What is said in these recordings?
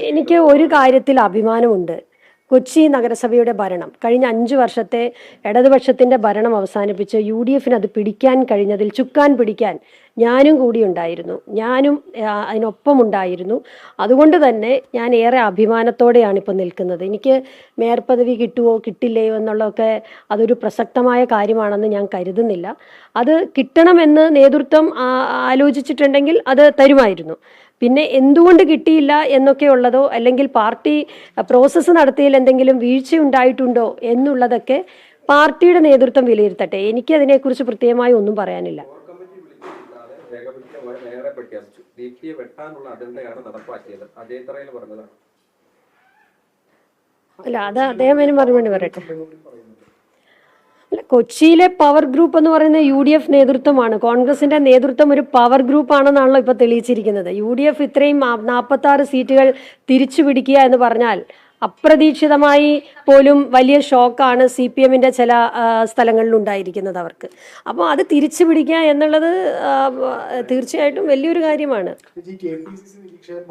എനിക്ക് ഒരു കാര്യത്തിൽ അഭിമാനമുണ്ട്. കൊച്ചി നഗരസഭയുടെ ഭരണം കഴിഞ്ഞ 5 വർഷത്തെ ഇടതുപക്ഷത്തിന്റെ ഭരണം അവസാനിപ്പിച്ച് യു.ഡി.എഫിന് അത് പിടിക്കാൻ കഴിഞ്ഞതിൽ ചുക്കാൻ പിടിക്കാൻ ഞാനും കൂടി ഉണ്ടായിരുന്നു. ഞാനും അതിനൊപ്പമുണ്ടായിരുന്നു. അതുകൊണ്ട് തന്നെ ഞാൻ ഏറെ അഭിമാനത്തോടെയാണ് ഇപ്പോൾ നിൽക്കുന്നത്. എനിക്ക് മേയർ പദവി കിട്ടുമോ കിട്ടില്ലയോ എന്നുള്ളതൊക്കെ അതൊരു പ്രസക്തമായ കാര്യമാണെന്ന് ഞാൻ കരുതുന്നില്ല. അത് കിട്ടണമെന്ന് നേതൃത്വം ആലോചിച്ചിട്ടുണ്ടെങ്കിൽ അത് തരുമായിരുന്നു. പിന്നെ എന്തുകൊണ്ട് കിട്ടിയില്ല എന്നൊക്കെ ഉള്ളതോ അല്ലെങ്കിൽ പാർട്ടി പ്രോസസ്സ് നടത്തിയതിൽ എന്തെങ്കിലും വീഴ്ച ഉണ്ടായിട്ടുണ്ടോ എന്നുള്ളതൊക്കെ പാർട്ടിയുടെ നേതൃത്വം വിലയിരുത്തട്ടെ. എനിക്ക് അതിനെക്കുറിച്ച് പ്രത്യേകമായി ഒന്നും പറയാനില്ല. അല്ല, അത് അദ്ദേഹം മറുപടി പറയട്ടെ. കൊച്ചിയിലെ പവർ ഗ്രൂപ്പ് എന്ന് പറയുന്ന യു.ഡി.എഫ് നേതൃത്വമാണ്. കോൺഗ്രസിന്റെ നേതൃത്വം ഒരു പവർ ഗ്രൂപ്പ് ആണെന്നാണല്ലോ ഇപ്പൊ തെളിയിച്ചിരിക്കുന്നത്. യു.ഡി.എഫ് ഇത്രയും 46 സീറ്റുകൾ തിരിച്ചു പിടിക്കുക എന്ന് പറഞ്ഞാൽ അപ്രതീക്ഷിതമായി പോലും വലിയ ഷോക്കാണ് CPM-ന്റെ ചില സ്ഥലങ്ങളിൽ ഉണ്ടായിരിക്കുന്നത് അവർക്ക്. അപ്പോൾ അത് തിരിച്ചു പിടിക്കുക എന്നുള്ളത് തീർച്ചയായിട്ടും വലിയൊരു കാര്യമാണ്.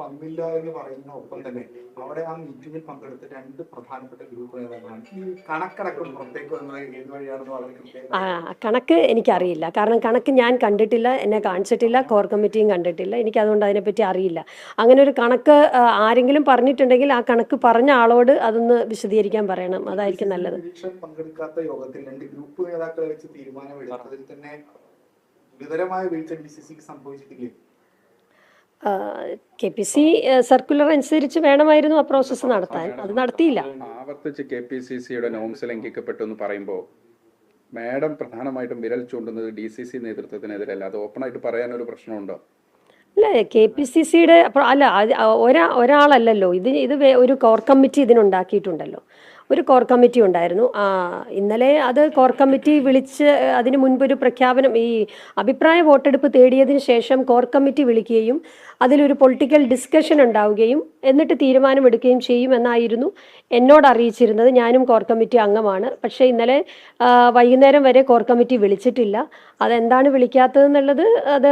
വന്നില്ല എന്ന് പറയുന്ന ഒപ്പം തന്നെ അവിടെ ആ മീറ്റിംഗിൽ പങ്കെടുത്ത 2 പ്രധാനപ്പെട്ട ഗ്രൂപ്പ് നേതാക്കളാണ് ഈ കണക്കടക്കം പുറത്തേക്ക് വന്നത് ഏത് വഴിയാണെന്ന് വളരെ കണക്ക് എനിക്കറിയില്ല. കാരണം കണക്ക് ഞാൻ കണ്ടിട്ടില്ല, എന്നെ കാണിച്ചിട്ടില്ല, കോർ കമ്മിറ്റിയും കണ്ടിട്ടില്ല. എനിക്ക് അതുകൊണ്ട് അതിനെപ്പറ്റി അറിയില്ല. അങ്ങനെ ഒരു കണക്ക് ആരെങ്കിലും പറഞ്ഞിട്ടുണ്ടെങ്കിൽ ആ കണക്ക് പറഞ്ഞ ആളോട് അതൊന്ന് വിശദീകരിക്കാൻ പറയണം. അതായിരിക്കും നല്ലത്. പങ്കെടുക്കാത്ത യോഗത്തിൽ 2 ഗ്രൂപ്പ് നേതാക്കളെ വെച്ച് തീരുമാനമെടുത്തതിൽ തന്നെ ഗുരുതരമായ വീഴ്ച DCCക്ക് സംഭവിച്ചിട്ടില്ലേ? KPC സർക്കുലർ അനുസരിച്ച് വേണമായിരുന്നു ആ പ്രോസസ്സ് നടത്താൻ. അത് നടത്തിയില്ല. ആവർത്തിച്ച് KPCCയുടെ നോംസ് ലംഘിക്കപ്പെട്ടു എന്ന് പറയുമ്പോൾ മാഡം പ്രധാനമായിട്ടും വിരൽ ചൂണ്ടുന്നത് DCC നേതൃത്വത്തിനെതിരല്ല. അത് ഓപ്പണായിട്ട് പറയാനൊരു പ്രശ്നമുണ്ടോ? അല്ല, KPCCയുടെ അല്ല, ഒരാളല്ലല്ലോ ഇത് ഒരു കോർ കമ്മിറ്റി ഇതിനുണ്ടാക്കിയിട്ടുണ്ടല്ലോ. ഒരു കോർ കമ്മിറ്റി ഉണ്ടായിരുന്നു. ഇന്നലെ അത് കോർ കമ്മിറ്റി വിളിച്ച് അതിന് മുൻപൊരു പ്രഖ്യാപനം, ഈ അഭിപ്രായ വോട്ടെടുപ്പ് തേടിയതിന് ശേഷം കോർ കമ്മിറ്റി വിളിക്കുകയും അതിലൊരു പൊളിറ്റിക്കൽ ഡിസ്കഷൻ ഉണ്ടാവുകയും എന്നിട്ട് തീരുമാനമെടുക്കുകയും ചെയ്യുമെന്നായിരുന്നു എന്നോട് അറിയിച്ചിരുന്നത്. ഞാനും കോർ കമ്മിറ്റി അംഗമാണ്. പക്ഷേ ഇന്നലെ വൈകുന്നേരം വരെ കോർ കമ്മിറ്റി വിളിച്ചിട്ടില്ല. അതെന്താണ് വിളിക്കാത്തതെന്നുള്ളത് അത്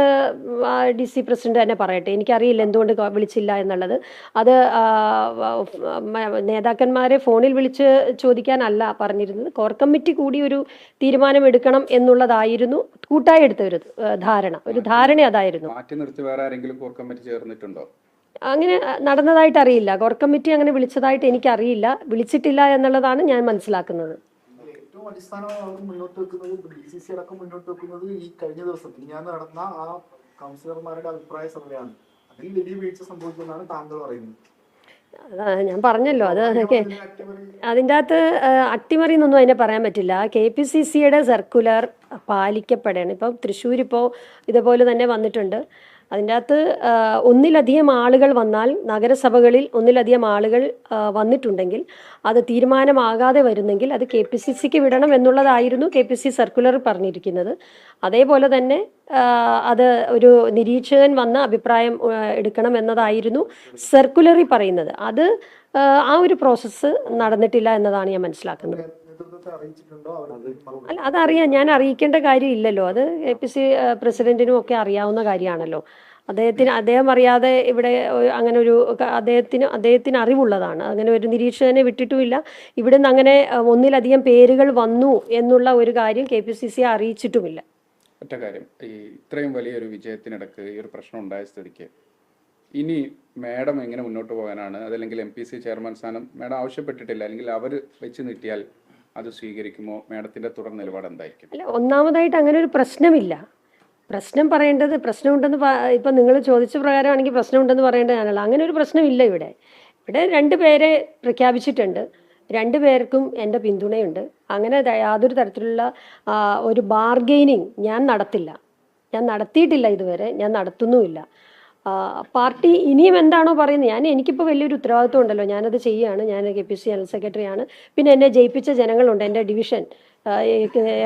DC പ്രസിഡന്റ് തന്നെ പറയട്ടെ. എനിക്കറിയില്ല എന്തുകൊണ്ട് വിളിച്ചില്ല എന്നുള്ളത്. അത് നേതാക്കന്മാരെ ഫോണിൽ വിളിച്ച് ചോദിക്കാനല്ല പറഞ്ഞിരുന്നത്. കോർ കമ്മിറ്റി കൂടി ഒരു തീരുമാനമെടുക്കണം എന്നുള്ളതായിരുന്നു കൂട്ടായി എടുത്ത ഒരു ധാരണ അതായിരുന്നു. മാറ്റി നിർത്തി വേറെ ആരെങ്കിലും കോർ കമ്മിറ്റി ചേർന്നിട്ടുണ്ടോ? അങ്ങനെ നടന്നതായിട്ട് അറിയില്ല. കോർ കമ്മിറ്റി അങ്ങനെ വിളിച്ചതായിട്ട് എനിക്കറിയില്ല. വിളിച്ചിട്ടില്ല എന്നുള്ളതാണ് ഞാൻ മനസ്സിലാക്കുന്നത്. ഏറ്റവും അടിസ്ഥാനമായി മുന്നോട്ട് വെക്കുന്നത് DCC അടക്കം മുന്നോട്ട് വെക്കുന്നത് ഈ കഴിഞ്ഞ ദിവസം ഞാൻ നടന്ന ആ കൗൺസിലർമാരുടെ അഭിപ്രായ സർവേയാണ്. അതിൽ വലിയ വീഴ്ച സംഭവിച്ചെന്നാണ് താങ്കൾ പറയുന്നത്. ഞാൻ പറഞ്ഞല്ലോ, അതിൻ്റെ അകത്ത് അട്ടിമറി എന്നൊന്നും അതിനെ പറയാൻ പറ്റില്ല. KPCCയുടെ സർക്കുലർ പാലിക്കപ്പെടണം. ഇപ്പം തൃശ്ശൂർ ഇപ്പോൾ ഇതുപോലെ തന്നെ വന്നിട്ടുണ്ട്. അതിൻ്റെ അകത്ത് ഒന്നിലധികം ആളുകൾ വന്നാൽ, നഗരസഭകളിൽ ഒന്നിലധികം ആളുകൾ വന്നിട്ടുണ്ടെങ്കിൽ അത് തീരുമാനമാകാതെ വരുന്നെങ്കിൽ അത് KPCCക്ക് വിടണം എന്നുള്ളതായിരുന്നു KPCC സർക്കുലർ പറഞ്ഞിരിക്കുന്നത്. അതേപോലെ തന്നെ അത് ഒരു നിരീക്ഷകൻ വന്ന് അഭിപ്രായം എടുക്കണം എന്നതായിരുന്നു സർക്കുലറിൽ പറയുന്നത്. അത് ആ ഒരു പ്രോസസ്സ് നടന്നിട്ടില്ല എന്നതാണ് ഞാൻ മനസ്സിലാക്കുന്നത്. അല്ല, അതറിയാം. ഞാൻ അറിയിക്കേണ്ട കാര്യമില്ലല്ലോ. അത് KPCC പ്രസിഡന്റിനും ഒക്കെ അറിയാവുന്ന കാര്യമാണല്ലോ. അദ്ദേഹം അറിയാതെ ഇവിടെ അങ്ങനെ ഒരു അദ്ദേഹത്തിന് അറിവുള്ളതാണ്. അങ്ങനെ ഒരു നിരീക്ഷകനെ വിട്ടിട്ടുമില്ല. ഇവിടെ നിന്ന് അങ്ങനെ ഒന്നിലധികം പേരുകൾ വന്നു എന്നുള്ള ഒരു കാര്യം KPCC അറിയിച്ചിട്ടുമില്ല. ഒറ്റ കാര്യം, ഈ ഇത്രയും വലിയൊരു വിജയത്തിനിടക്ക് ഈ ഒരു പ്രശ്നം ഉണ്ടായ സ്ഥിതിക്ക് ഇനി മാഡം എങ്ങനെ മുന്നോട്ട് പോകാനാണ്? അതല്ലെങ്കിൽ MPC ചെയർമാൻ സ്ഥാനം മാഡം ആവശ്യപ്പെട്ടിട്ടില്ല, അല്ലെങ്കിൽ അവർ വെച്ച് നീട്ടിയാൽ അത് സ്വീകരിക്കുമോ? മാഡത്തിന്റെ തുടർ നിലപാട് എന്തായിരിക്കും? അല്ല, ഒന്നാമതായിട്ട് അങ്ങനെ ഒരു പ്രശ്നമില്ല. പ്രശ്നമുണ്ടെന്ന് ഇപ്പം നിങ്ങൾ ചോദിച്ച പ്രകാരമാണെങ്കിൽ പ്രശ്നമുണ്ടെന്ന് പറയേണ്ടത് ഞാനല്ല. അങ്ങനെ ഒരു പ്രശ്നമില്ല. ഇവിടെ 2 പേരെ പ്രഖ്യാപിച്ചിട്ടുണ്ട്. 2 പേർക്കും എൻ്റെ പിന്തുണയുണ്ട്. അങ്ങനെ യാതൊരു തരത്തിലുള്ള ഒരു ബാർഗെയിനിങ് ഞാൻ നടത്തിയിട്ടില്ല ഇതുവരെ, ഞാൻ നടത്തുന്നുമില്ല. പാർട്ടി ഇനിയും എന്താണോ പറയുന്നത്, എനിക്കിപ്പോൾ വലിയൊരു ഉത്തരവാദിത്വം ഉണ്ടല്ലോ. ഞാനത് ചെയ്യുകയാണ്. ഞാൻ KPCC ജനറൽ സെക്രട്ടറിയാണ്. പിന്നെ എന്നെ ജയിപ്പിച്ച ജനങ്ങളുണ്ട്. എൻ്റെ ഡിവിഷൻ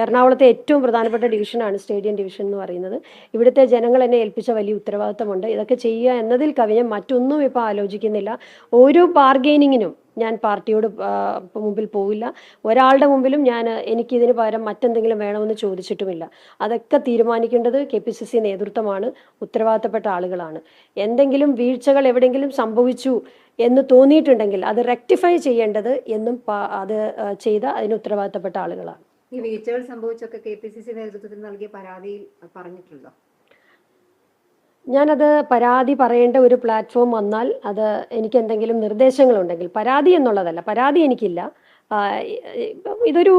എറണാകുളത്തെ ഏറ്റവും പ്രധാനപ്പെട്ട ഡിവിഷനാണ് സ്റ്റേഡിയം ഡിവിഷൻ എന്ന് പറയുന്നത്. ഇവിടുത്തെ ജനങ്ങൾ എന്നെ ഏൽപ്പിച്ച വലിയ ഉത്തരവാദിത്തമുണ്ട്. ഇതൊക്കെ ചെയ്യുക എന്നതിൽ കവിഞ്ഞ് മറ്റൊന്നും ഇപ്പോൾ ആലോചിക്കുന്നില്ല. ഒരു ബാർഗെയിനിങ്ങിനും ഞാൻ പാർട്ടിയോട് മുമ്പിൽ പോവില്ല. ഒരാളുടെ മുമ്പിലും എനിക്കിതിന് പകരം മറ്റെന്തെങ്കിലും വേണമെന്ന് ചോദിച്ചിട്ടുമില്ല. അതൊക്കെ തീരുമാനിക്കേണ്ടത് KPCC നേതൃത്വമാണ്, ഉത്തരവാദിത്തപ്പെട്ട ആളുകളാണ്. എന്തെങ്കിലും വീഴ്ചകൾ എവിടെയെങ്കിലും സംഭവിച്ചു എന്ന് തോന്നിയിട്ടുണ്ടെങ്കിൽ അത് റെക്ടിഫൈ ചെയ്യേണ്ടത് എന്നും അത് ചെയ്ത അതിന് ഉത്തരവാദിത്തപ്പെട്ട ആളുകളാണ്. ഈ വീഴ്ചകൾ സംഭവിച്ചൊക്കെ KPCC നേതൃത്വത്തിന് നൽകിയ പരാതിയിൽ പറഞ്ഞിട്ടുണ്ടോ? ഞാനത് പരാതി പറയേണ്ട ഒരു പ്ലാറ്റ്ഫോം വന്നാൽ അത് എനിക്ക് എന്തെങ്കിലും നിർദ്ദേശങ്ങളുണ്ടെങ്കിൽ, പരാതി എന്നുള്ളതല്ല, പരാതി എനിക്കില്ല. ഇതൊരു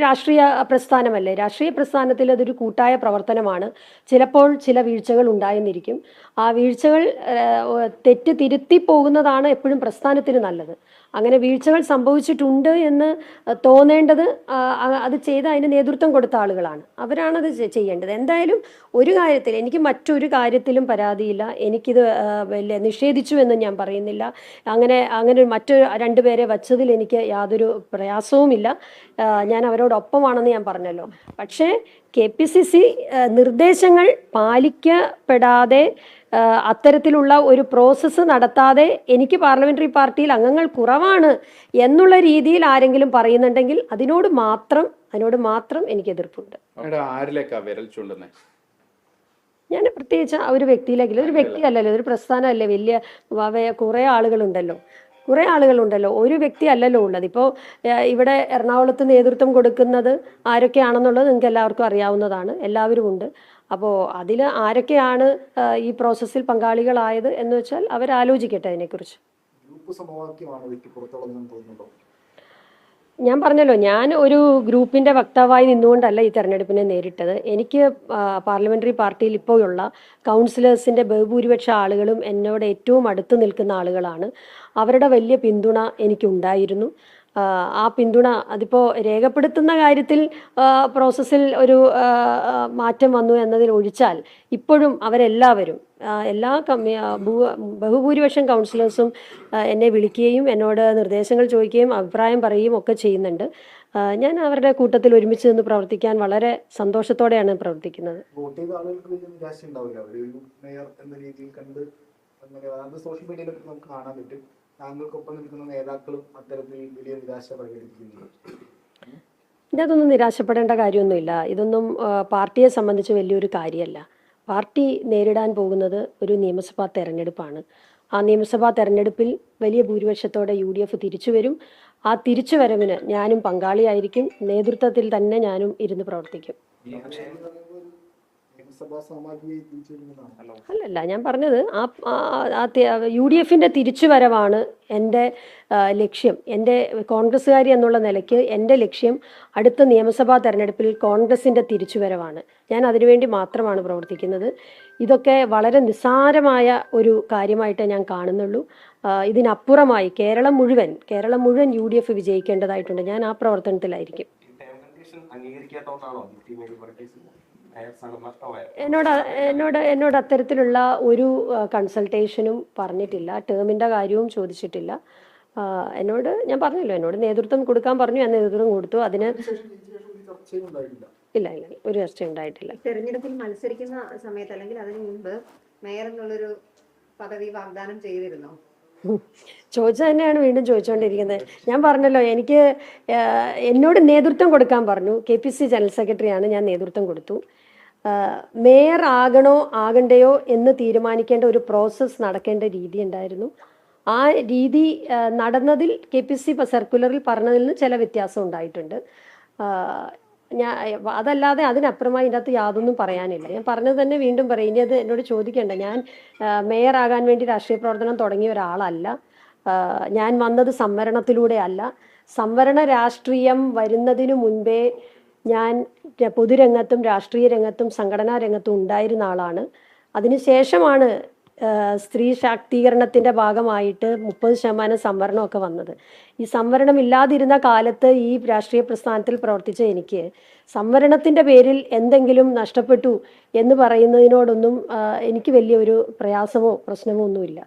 രാഷ്ട്രീയ പ്രസ്ഥാനമല്ലേ, രാഷ്ട്രീയ പ്രസ്ഥാനത്തിൽ അതൊരു കൂട്ടായ പ്രവർത്തനമാണ്. ചിലപ്പോൾ ചില വീഴ്ചകൾ ഉണ്ടായെന്നിരിക്കും. ആ വീഴ്ചകൾ തെറ്റ് തിരുത്തി പോകുന്നതാണ് എപ്പോഴും പ്രസ്ഥാനത്തിന് നല്ലത്. അങ്ങനെ വീഴ്ചകൾ സംഭവിച്ചിട്ടുണ്ട് എന്ന് തോന്നേണ്ടത് അത് ചെയ്ത് അതിന് നേതൃത്വം കൊടുത്ത ആളുകളാണ്, അവരാണത് ചെയ്യേണ്ടത്. എന്തായാലും ഒരു കാര്യത്തിൽ എനിക്ക് മറ്റൊരു കാര്യത്തിലും പരാതിയില്ല. എനിക്കിത് നിഷേധിച്ചു എന്ന് ഞാൻ പറയുന്നില്ല. അങ്ങനെ മറ്റു രണ്ടുപേരെ വച്ചതിൽ എനിക്ക് യാതൊരു പ്രയാസവുമില്ല. ഞാൻ അവരോടൊപ്പമാണെന്ന് ഞാൻ പറഞ്ഞല്ലോ. പക്ഷേ KPCC നിർദ്ദേശങ്ങൾ പാലിക്കപ്പെടാതെ അത്തരത്തിലുള്ള ഒരു പ്രോസസ്സ് നടത്താതെ എനിക്ക് പാർലമെന്ററി പാർട്ടിയിൽ അംഗങ്ങൾ കുറവാണ് എന്നുള്ള രീതിയിൽ ആരെങ്കിലും പറയുന്നുണ്ടെങ്കിൽ അതിനോട് മാത്രം എനിക്ക് എതിർപ്പുണ്ട്. ആരിലേക്കാ വിരൽ ചൂണ്ടുന്നേ? ഞാൻ പ്രത്യേകിച്ച് ഒരു വ്യക്തിയിലേക്കില്ല. ഒരു വ്യക്തിയല്ലല്ലോ, ഒരു പ്രസ്ഥാനമല്ലേ, വലിയ കുറേ ആളുകളുണ്ടല്ലോ, ഒരു വ്യക്തി അല്ലല്ലോ ഉള്ളത്. ഇപ്പോൾ ഇവിടെ എറണാകുളത്ത് നേതൃത്വം കൊടുക്കുന്നത് ആരൊക്കെയാണെന്നുള്ളത് നിങ്ങൾക്ക് എല്ലാവർക്കും അറിയാവുന്നതാണ്, എല്ലാവരും ഉണ്ട്. അപ്പോൾ അതിൽ ആരൊക്കെയാണ് ഈ പ്രോസസ്സിൽ പങ്കാളികളായത് എന്ന് വെച്ചാൽ അവരാലോചിക്കട്ടെ അതിനെക്കുറിച്ച്. ഞാൻ പറഞ്ഞല്ലോ, ഞാൻ ഒരു ഗ്രൂപ്പിൻ്റെ വക്താവായി നിന്നുകൊണ്ടല്ല ഈ തെരഞ്ഞെടുപ്പിനെ നേരിട്ടത്. എനിക്ക് പാർലമെൻ്ററി പാർട്ടിയിൽ ഇപ്പോഴുള്ള കൗൺസിലേഴ്സിൻ്റെ ബഹുഭൂരിപക്ഷ ആളുകളും എന്നോട് ഏറ്റവും അടുത്ത് നിൽക്കുന്ന ആളുകളാണ്. അവരുടെ വലിയ പിന്തുണ എനിക്കുണ്ടായിരുന്നു. ആ പിന്തുണ അതിപ്പോൾ രേഖപ്പെടുത്തുന്ന കാര്യത്തിൽ പ്രോസസ്സിൽ ഒരു മാറ്റം വന്നു എന്നതിൽ ഒഴിച്ചാൽ ഇപ്പോഴും അവരെല്ലാവരും ബഹുഭൂരിപക്ഷം കൗൺസിലേഴ്സും എന്നെ വിളിക്കുകയും എന്നോട് നിർദ്ദേശങ്ങൾ ചോദിക്കുകയും അഭിപ്രായം പറയുകയും ഒക്കെ ചെയ്യുന്നുണ്ട്. ഞാൻ അവരുടെ കൂട്ടത്തിൽ ഒരുമിച്ച് നിന്ന് പ്രവർത്തിക്കാൻ വളരെ സന്തോഷത്തോടെയാണ് പ്രവർത്തിക്കുന്നത്. സോഷ്യൽ മീഡിയയിലൊക്കെ നമുക്ക് കാണാൻ പറ്റും, താങ്കൾക്കൊപ്പം നിൽക്കുന്ന നേതാക്കളും അത്തരത്തിൽ വലിയ നിരാശ പ്രകടിപ്പിക്കുന്നുണ്ട്. ഇതൊന്നും നിരാശപ്പെടേണ്ട കാര്യമൊന്നുമില്ല. ഇതൊന്നും പാർട്ടിയെ സംബന്ധിച്ച് വലിയൊരു കാര്യമല്ല. പാർട്ടി നേരിടാൻ പോകുന്നത് ഒരു നിയമസഭാ തെരഞ്ഞെടുപ്പാണ്. ആ നിയമസഭാ തെരഞ്ഞെടുപ്പിൽ വലിയ ഭൂരിപക്ഷത്തോടെ UDF തിരിച്ചു വരും. ആ തിരിച്ചുവരവിന് ഞാനും പങ്കാളിയായിരിക്കും. നേതൃത്വത്തിൽ തന്നെ ഞാനും ഇരുന്ന് പ്രവർത്തിക്കും. അല്ലല്ല, ഞാൻ പറഞ്ഞത് UDFന്റെ തിരിച്ചുവരവാണ് എൻ്റെ ലക്ഷ്യം. എൻ്റെ കോൺഗ്രസ്സുകാരി എന്നുള്ള നിലയ്ക്ക് എൻ്റെ ലക്ഷ്യം അടുത്ത നിയമസഭാ തെരഞ്ഞെടുപ്പിൽ കോൺഗ്രസിൻ്റെ തിരിച്ചുവരവാണ്. ഞാൻ അതിനുവേണ്ടി മാത്രമാണ് പ്രവർത്തിക്കുന്നത്. ഇതൊക്കെ വളരെ നിസ്സാരമായ ഒരു കാര്യമായിട്ടേ ഞാൻ കാണുന്നുള്ളൂ. ഇതിനപ്പുറമായി കേരളം മുഴുവൻ UDF വിജയിക്കേണ്ടതായിട്ടുണ്ട്. ഞാൻ ആ പ്രവർത്തനത്തിലായിരിക്കും. എന്നോട് അത്തരത്തിലുള്ള ഒരു കൺസൾട്ടേഷനും പറഞ്ഞിട്ടില്ല, ടേമിൻ്റെ കാര്യവും ചോദിച്ചിട്ടില്ല. ഞാൻ പറഞ്ഞല്ലോ, എന്നോട് നേതൃത്വം കൊടുക്കാൻ പറഞ്ഞു, ഞാൻ നേതൃത്വം കൊടുത്തു. അതിന് ഇല്ല, ഒരു ചർച്ച ഉണ്ടായിട്ടില്ല. തെരഞ്ഞെടുപ്പിൽ മത്സരിക്കുന്ന സമയത്ത് അല്ലെങ്കിൽ അതിനു മുൻപ് മേയർ എന്നുള്ളൊരു പദവി വാഗ്ദാനം ചെയ്തിരുന്നോ? ചോദിച്ചത് തന്നെയാണ് വീണ്ടും ചോദിച്ചുകൊണ്ടിരിക്കുന്നത്. ഞാൻ പറഞ്ഞല്ലോ, എന്നോട് നേതൃത്വം കൊടുക്കാൻ പറഞ്ഞു. KPCC ജനറൽ സെക്രട്ടറിയാണ്, ഞാൻ നേതൃത്വം കൊടുത്തു. മേയർ ആകണോ ആകണ്ടയോ എന്ന് തീരുമാനിക്കേണ്ട ഒരു പ്രോസസ്സ് നടക്കേണ്ട രീതി ഉണ്ടായിരുന്നു. ആ രീതി നടന്നതിൽ KPCC സർക്കുലറിൽ പറഞ്ഞതിൽ നിന്ന് ചില വ്യത്യാസം ഉണ്ടായിട്ടുണ്ട്. അതല്ലാതെ അതിനപ്പുറമായി ഇതിനകത്ത് യാതൊന്നും പറയാനില്ല. ഞാൻ പറഞ്ഞത് തന്നെ വീണ്ടും പറയും. ഇനി അത് എന്നോട് ചോദിക്കേണ്ട. ഞാൻ മേയർ ആകാൻ വേണ്ടി രാഷ്ട്രീയ പ്രവർത്തനം തുടങ്ങിയ ഒരാളല്ല. ഞാൻ വന്നത് സംവരണത്തിലൂടെ അല്ല. സംവരണ രാഷ്ട്രീയം വരുന്നതിനു മുൻപേ ഞാൻ പൊതുരംഗത്തും രാഷ്ട്രീയ രംഗത്തും സംഘടനാ രംഗത്തും ഉണ്ടായിരുന്ന ആളാണ്. അതിനുശേഷമാണ് സ്ത്രീ ശാക്തീകരണത്തിൻ്റെ ഭാഗമായിട്ട് 30% സംവരണമൊക്കെ വന്നത്. ഈ സംവരണം ഇല്ലാതിരുന്ന കാലത്ത് ഈ രാഷ്ട്രീയ പ്രസ്ഥാനത്തിൽ പ്രവർത്തിച്ച എനിക്ക് സംവരണത്തിൻ്റെ പേരിൽ എന്തെങ്കിലും നഷ്ടപ്പെട്ടു എന്ന് പറയുന്നതിനോടൊന്നും എനിക്ക് വലിയൊരു പ്രയാസമോ പ്രശ്നമോ ഒന്നുമില്ല.